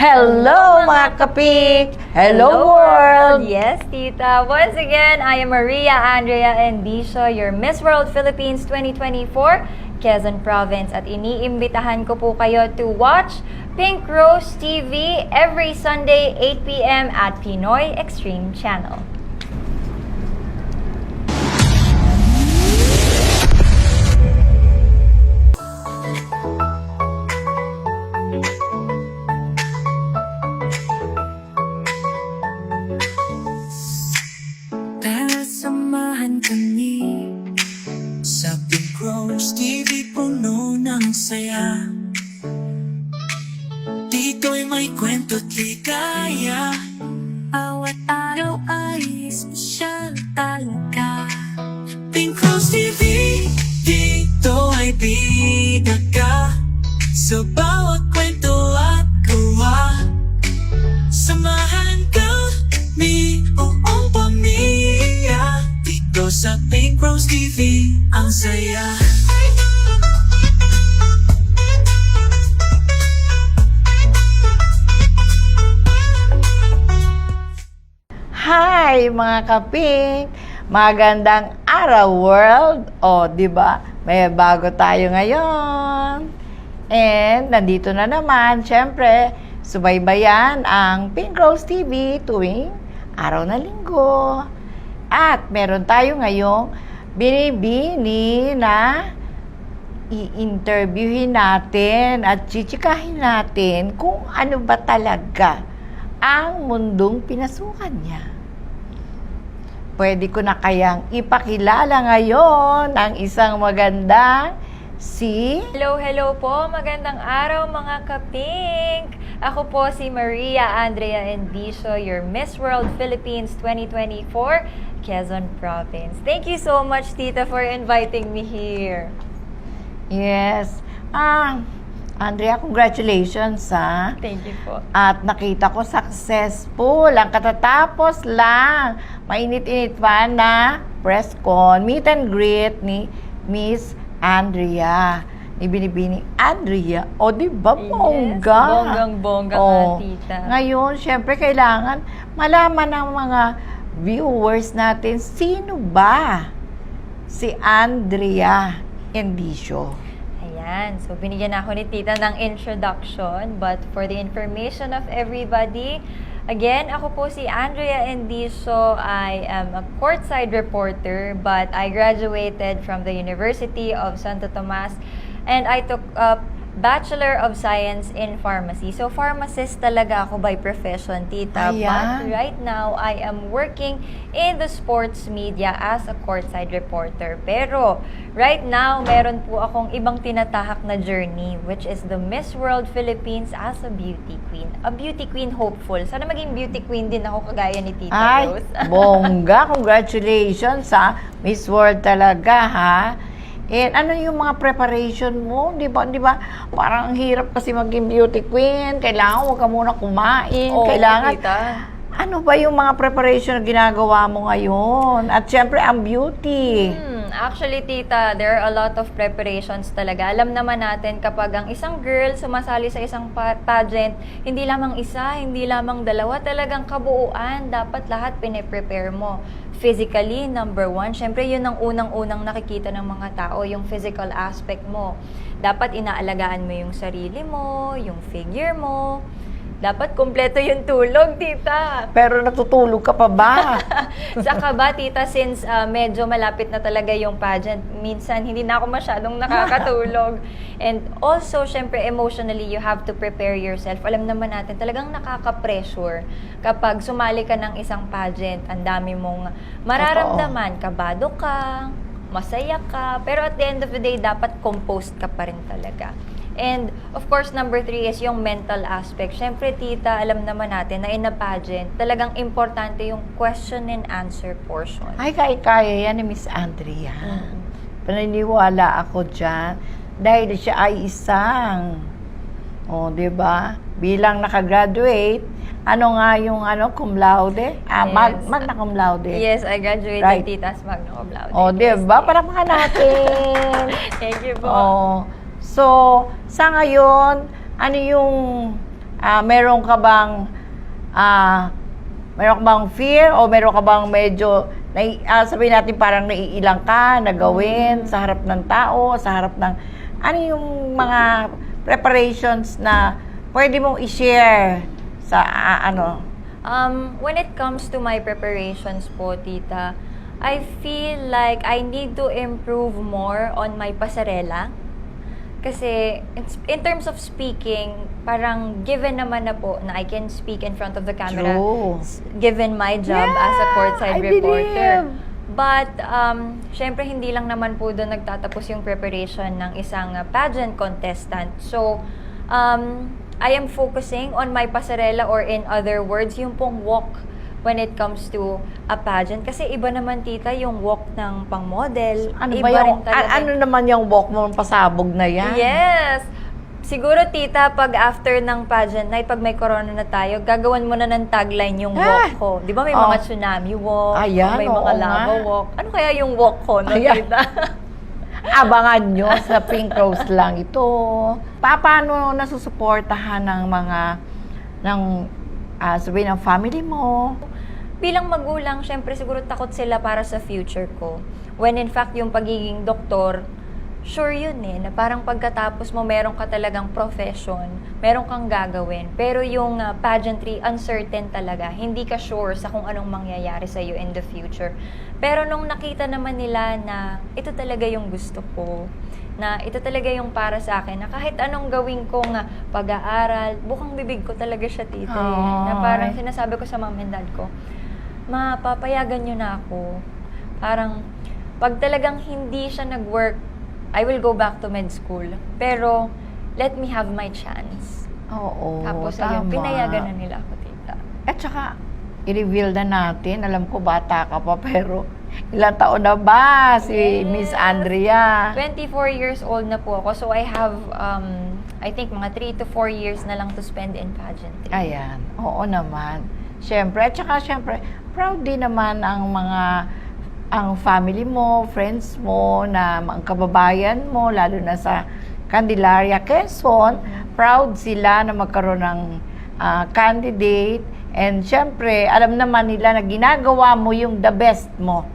Hello mga kapik! Hello world! Yes, Tita. Once again, I am Maria Andrea Endicio, your Miss World Philippines 2024, Quezon Province. At iniimbitahan ko po kayo to watch Pink Rose TV every Sunday, 8 p.m. at Pinoy Extreme Channel. Tara samahan kami sa Pink Rose TV, puno ng saya. Dito'y may kwento't ligaya, bawat araw ay espesyal talaga. Pink Rose TV, dito ay bida ka sa bawat kwento at gawa. Samahan kami, buong pamilya, dito sa Pink Rose TV, ang saya. Hi mga kapik! Magandang araw world! O, di ba? May bago tayo ngayon. And nandito na naman, syempre, subaybayan ang Pink Rose TV tuwing araw na linggo. At meron tayo ngayong binibini na i-interviewin natin at chichikahin natin kung ano ba talaga ang mundong pinasukan niya. Pwede ko na kayang ipakilala ngayon ang isang magandang si... Hello po. Magandang araw mga kapink. Ako po si Maria Andrea Endicio, your Miss World Philippines 2024, Quezon Province. Thank you so much, Tita, for inviting me here. Yes. Andrea, congratulations ha. Thank you po. At nakita ko successful. Ang katatapos lang. Mainit-init pa na press con, meet and greet ni Miss Andrea. Ni Binibini Andrea. O, di ba? Bongga. Yes, bonggang-bongga nga, Tita. Ngayon, syempre, kailangan malaman ng mga viewers natin, sino ba si Andrea Endicio? Ayan. So, binigyan ako ni Tita ng introduction. But for the information of everybody, again, ako po si Andrea Endicio. I am a courtside reporter, but I graduated from the University of Santo Tomas and I took up Bachelor of Science in Pharmacy. So, pharmacist talaga ako by profession, Tita. Ayan. But right now, I am working in the sports media as a courtside reporter. Pero, right now, meron po akong ibang tinatahak na journey, which is the Miss World Philippines as a beauty queen. A beauty queen hopeful. Sana maging beauty queen din ako kagaya ni Tita Ay, Rose. bongga. Congratulations ha. Miss World talaga ha. And ano yung mga preparation mo? Di ba? Parang ang hirap kasi maging beauty queen. Kailangan huwag ka muna kumain. Oo, Kailangan, Tita. ano ba yung mga preparation na ginagawa mo ngayon? At syempre, ang beauty. Actually, Tita, there are a lot of preparations talaga. Alam naman natin kapag ang isang girl sumasali sa isang pageant, hindi lamang isa, hindi lamang dalawa, talagang kabuuan. Dapat lahat pine-prepare mo. Physically, number one. Siyempre, yun ang unang-unang nakikita ng mga tao, yung physical aspect mo. Dapat inaalagaan mo yung sarili mo, yung figure mo. Dapat kumpleto yung tulog, Tita. Pero natutulog ka pa ba? Saka ba, Tita, since medyo malapit na talaga yung pageant, minsan hindi na ako masyadong nakakatulog. And also, syempre, emotionally, you have to prepare yourself. Alam naman natin, talagang nakaka-pressure kapag sumali ka ng isang pageant. Ang dami mong mararamdaman. Kabado ka, masaya ka, pero at the end of the day, dapat composed ka pa rin talaga. And, of course, number 3 is yung mental aspect. Siyempre, Tita, alam naman natin na in a pageant, talagang importante yung question and answer portion. Ay, kaya yan ni Miss Andrea. Paniniwala ako dyan. Dahil siya ay isang, di ba? Bilang nakagraduate, ano nga yung cum laude? Yes. Magna cum laude. Yes, I graduated, Right. Tita, as magna cum laude. Di ba? Palakpakan natin. Thank you po. So, sa ngayon, ano yung meron ka bang fear o meron ka bang medyo sabihin natin parang naiilang ka na gawin sa harap ng tao, sa harap ng ano yung mga preparations na pwede mong i-share sa When it comes to my preparations po, tita, I feel like I need to improve more on my pasarela. Kasi in terms of speaking, parang given naman na po na I can speak in front of the camera, True. given my job as a courtside I reporter. believe. But, syempre hindi lang naman po doon nagtatapos yung preparation ng isang pageant contestant. So, I am focusing on my pasarela, or in other words, yung pong walk when it comes to a pageant. Kasi iba naman, tita, yung walk ng pang-model. Ano Iba ba yung, rin talaga. ano naman yung walk mo, pasabog na yan? Yes! Siguro, tita, pag after ng pageant night, pag may corona na tayo, gagawan mo na ng tagline yung walk ko. Di ba may mga tsunami walk, Ayan, may oo mga nga. lava walk. Ano kaya yung walk ko, no, Ayan. tita? Abangan nyo sa Pink Rose lang ito. Paano nasusuportahan ng mga sabihin ng family mo? Bilang magulang, syempre siguro takot sila para sa future ko. When in fact, yung pagiging doktor, sure yun na parang pagkatapos mo, meron ka talagang profession, meron kang gagawin. Pero yung pageantry, uncertain talaga. Hindi ka sure sa kung anong mangyayari sa'yo in the future. Pero nung nakita naman nila na ito talaga yung gusto ko, na ito talaga yung para sa akin, na kahit anong gawin kong pag-aaral, bukang bibig ko talaga siya, tita. Na parang sinasabi ko sa mom and dad ko, papayagan nyo na ako. Parang, pag talagang hindi siya nag-work, I will go back to med school. Pero, let me have my chance. Oo, Tapos, tama. ayun, pinayagan na nila ako, tita. At saka, i-reveal na natin. Alam ko, bata ka pa, pero ilang taon na ba si Miss Andrea? 24 years old na po ako. So, I have, I think, mga 3 to 4 years na lang to spend in pageantry. Ayan, oo naman. Siyempre, at saka siyempre, proud din naman ang family mo, friends mo, ang kababayan mo, lalo na sa Candelaria, Quezon. Proud sila na magkaroon ng candidate. And siyempre, alam naman nila na ginagawa mo yung the best mo.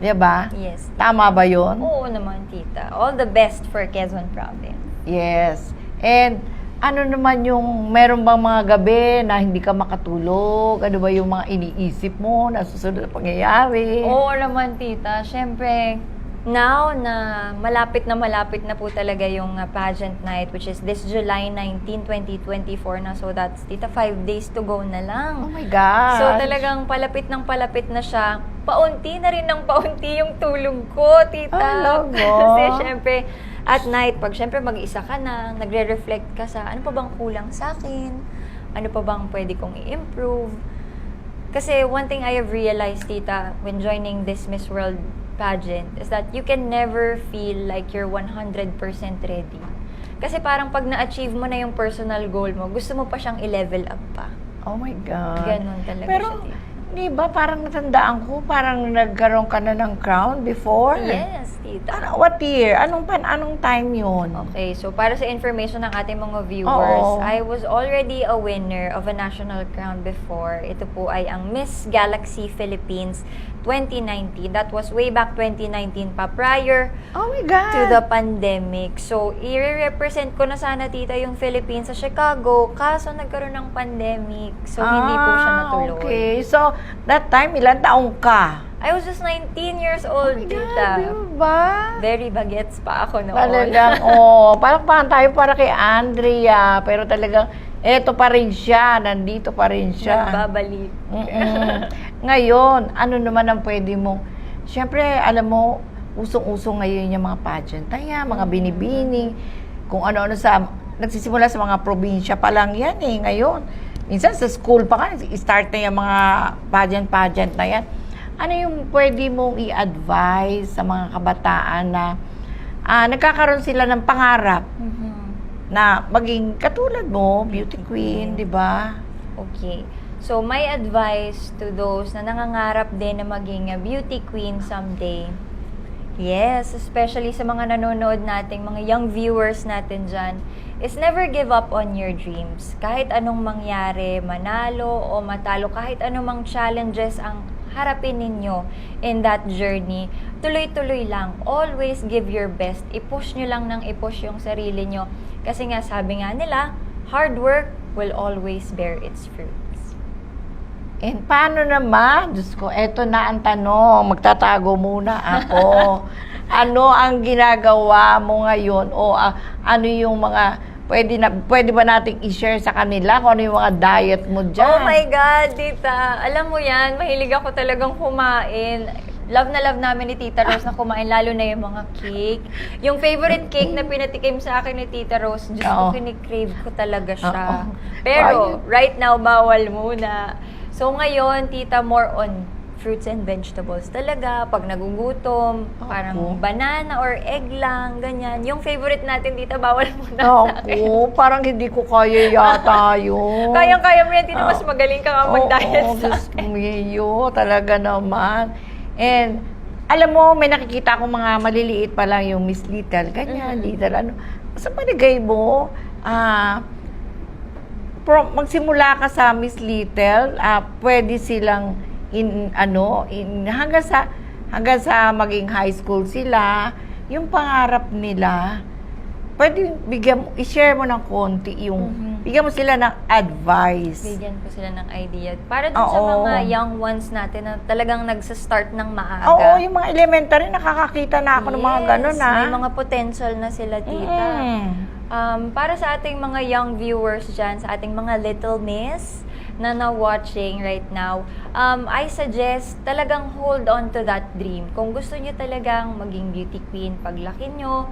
Diba? Yes. Tama ba yun? Oo naman, tita. All the best for Quezon Province. Yes. And ano naman yung, meron bang mga gabi na hindi ka makatulog? Ano ba yung mga iniisip mo na susunod na pangyayari? Oo naman, tita. Siyempre, now na malapit na po talaga yung pageant night, which is this July 19, 2024 na. So that's, tita, 5 days to go na lang. Oh my God. So talagang palapit na siya. Paunti na rin ng paunti yung tulog ko, tita. Alam mo. Kasi syempre, at night, pag syempre mag-isa ka na, nagre-reflect ka sa ano pa bang kulang sa akin? Ano pa bang pwede kong i-improve? Kasi one thing I have realized, tita, when joining this Miss World pageant is that you can never feel like you're 100% ready. Kasi parang pag na-achieve mo na yung personal goal mo, gusto mo pa siyang i-level up pa. Oh my God. Ganon talaga Pero, siya, tita. di ba parang natandaan ko, parang nagkaroon ka na ng crown before? Yes, tita. What year? Anong time yun? Okay, so para sa information ng ating mga viewers, Oo. I was already a winner of a national crown before. Ito po ay ang Miss Galaxy Philippines 2019. That was way back 2019 pa, prior Oh my God. to the pandemic. So, i-represent ko na sana, tita, yung Philippines sa Chicago, kaso nagkaroon ng pandemic. So, hindi po siya natuloy. Okay. So, that time, ilang taong ka? I was just 19 years old, tita. Diba? Very bagets pa ako noon. Talagang, parang tayo para kay Andrea, pero talagang, eto pa rin siya, nandito pa rin siya. Nagbabalik. Ngayon, ano naman ang pwede mo? Siyempre, alam mo, usong-usong ngayon yung mga pageant. Mga binibining, kung ano-ano nagsisimula sa mga probinsya pa lang yan ngayon. Minsan sa school pa ka, start na yung mga pageant na yan. Ano yung pwede mong i-advise sa mga kabataan na nagkakaroon sila ng pangarap na maging katulad mo, beauty queen, di ba? Okay. So, my advice to those na nangangarap din na maging a beauty queen someday, Yes, especially sa mga nanonood nating mga young viewers natin dyan, is never give up on your dreams. Kahit anong mangyari, manalo o matalo, kahit anumang challenges ang harapin ninyo in that journey, tuloy-tuloy lang. Always give your best. I-push nyo lang ng i-push yung sarili nyo. Kasi nga, sabi nga nila, hard work will always bear its fruits. And paano naman? Diyos ko, eto na ang tanong. Magtatago muna ako. Ano ang ginagawa mo ngayon? O ano yung mga, pwede ba nating i-share sa kanila kung ano yung mga diet mo dyan? Oh my God, tita. Alam mo yan, mahilig ako talagang kumain. Love na love namin ni Tita Rose na kumain, lalo na yung mga cake. Yung favorite cake na pinatikim sa akin ni Tita Rose, Diyos ko, kinikrave ko talaga siya. Oo. Pero, right now, bawal muna. So, ngayon, tita, more on fruits and vegetables talaga. Pag nagugutom, parang banana or egg lang, ganyan. Yung favorite natin, tita, bawal muna sa akin. Ako, parang hindi ko kaya yata yun. Kayang-kaya mo yan, tita, mas magaling ka nga mag-diet sa Diyos ko, talaga naman. And, alam mo, may nakikita akong mga maliliit pa lang yung Miss Little, ganyan, Little, ano. Sa palagay mo, magsimula ka sa Miss Little, pwede silang hanggang sa maging high school sila, yung pangarap nila, pwede i-share mo ng konti bigyan mo sila ng advice. Bigyan ko sila ng idea. Para dun sa mga young ones natin na talagang nagsa-start ng maaga. Oo, yung mga elementary, nakakakita na ako ng mga ganun, May mga potential na sila, tita. Para sa ating mga young viewers dyan, sa ating mga little miss na watching right now, I suggest talagang hold on to that dream. Kung gusto nyo talagang maging beauty queen paglaki nyo,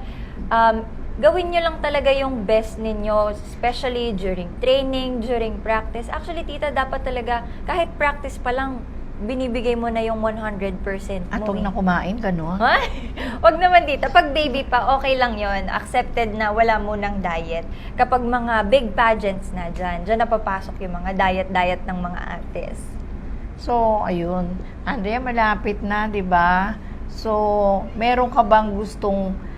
gawin nyo lang talaga yung best ninyo, especially during training, during practice. Actually, tita, dapat talaga, kahit practice pa lang, binibigay mo na yung 100% mo. At huwag na kumain, gano'n? Wag naman, tita. Pag baby pa, okay lang yon. Accepted na wala munang diet. Kapag mga big pageants na dyan napapasok yung mga diet ng mga artists. So, ayun. Andrea, malapit na, di ba? So, meron ka bang gustong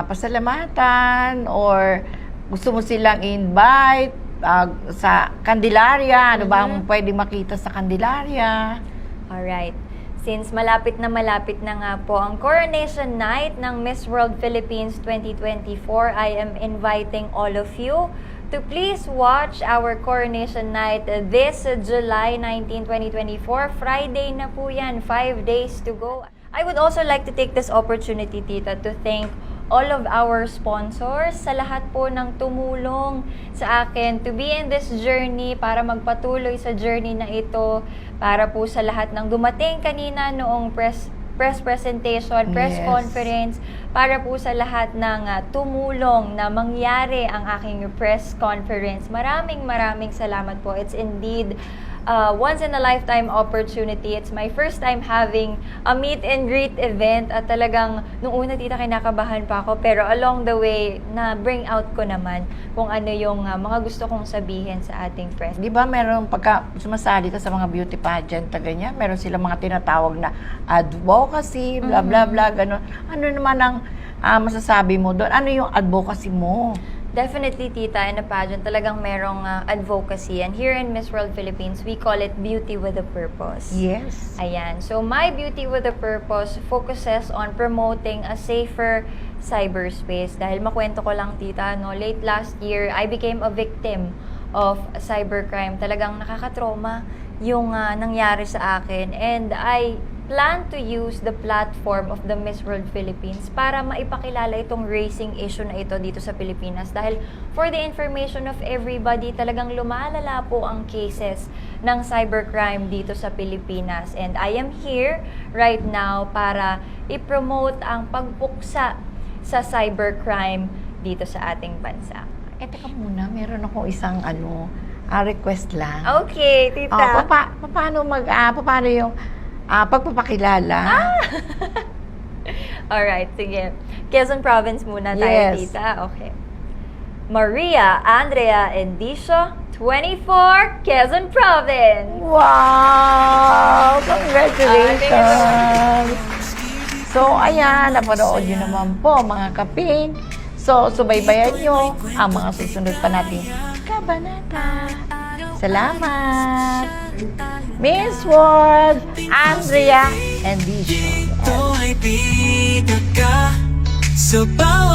pasalamatan or gusto mo silang invite sa Candelaria? Ano ba ang pwede makita sa Candelaria? Alright. Since malapit na nga po ang coronation night ng Miss World Philippines 2024, I am inviting all of you to please watch our coronation night this July 19, 2024. Friday na po yan, 5 days to go. I would also like to take this opportunity, tita, to thank all of our sponsors, sa lahat po ng tumulong sa akin to be in this journey, para magpatuloy sa journey na ito, para po sa lahat ng dumating kanina noong press presentation, press conference, para po sa lahat ng tumulong na mangyari ang aking press conference. Maraming salamat po. It's indeed once in a lifetime opportunity. It's my first time having a meet and greet event at talagang nung una, tita, kinakabahan pa ako, pero along the way na bring out ko naman kung ano yung mga gusto kong sabihin sa ating press. Di ba meron pagka sumasali ka sa mga beauty pageant na ganyan, meron silang mga tinatawag na advocacy, blah blah blah, gano'n. Ano naman ang masasabi mo doon? Ano yung advocacy mo? Definitely, tita, in a pageant, talagang merong advocacy. And here in Miss World Philippines, we call it Beauty with a Purpose. Yes. Ayan. So, my Beauty with a Purpose focuses on promoting a safer cyberspace. Dahil makwento ko lang, tita, no, late last year, I became a victim of cybercrime. Talagang nakakatrauma yung nangyari sa akin. And I plan to use the platform of the Miss World Philippines para maipakilala itong racing issue na ito dito sa Pilipinas. Dahil for the information of everybody, talagang lumalala po ang cases ng cybercrime dito sa Pilipinas. And I am here right now para i-promote ang pagpuksa sa cybercrime dito sa ating bansa. Teka muna, meron akong isang request lang. Okay, tita. Paano yung pagpapakilala? Alright, sige. Quezon Province muna tayo, Yes. tita. Okay. Maria Andrea Endicio, 24, Quezon Province. Wow! Congratulations! So, ayan, napanood nyo naman po mga kaping. So, subaybayan nyo ang mga susunod pa nating kabanata. Salamat! Miss World, Andrea, and Vision. Ito ay bida ka sa bawat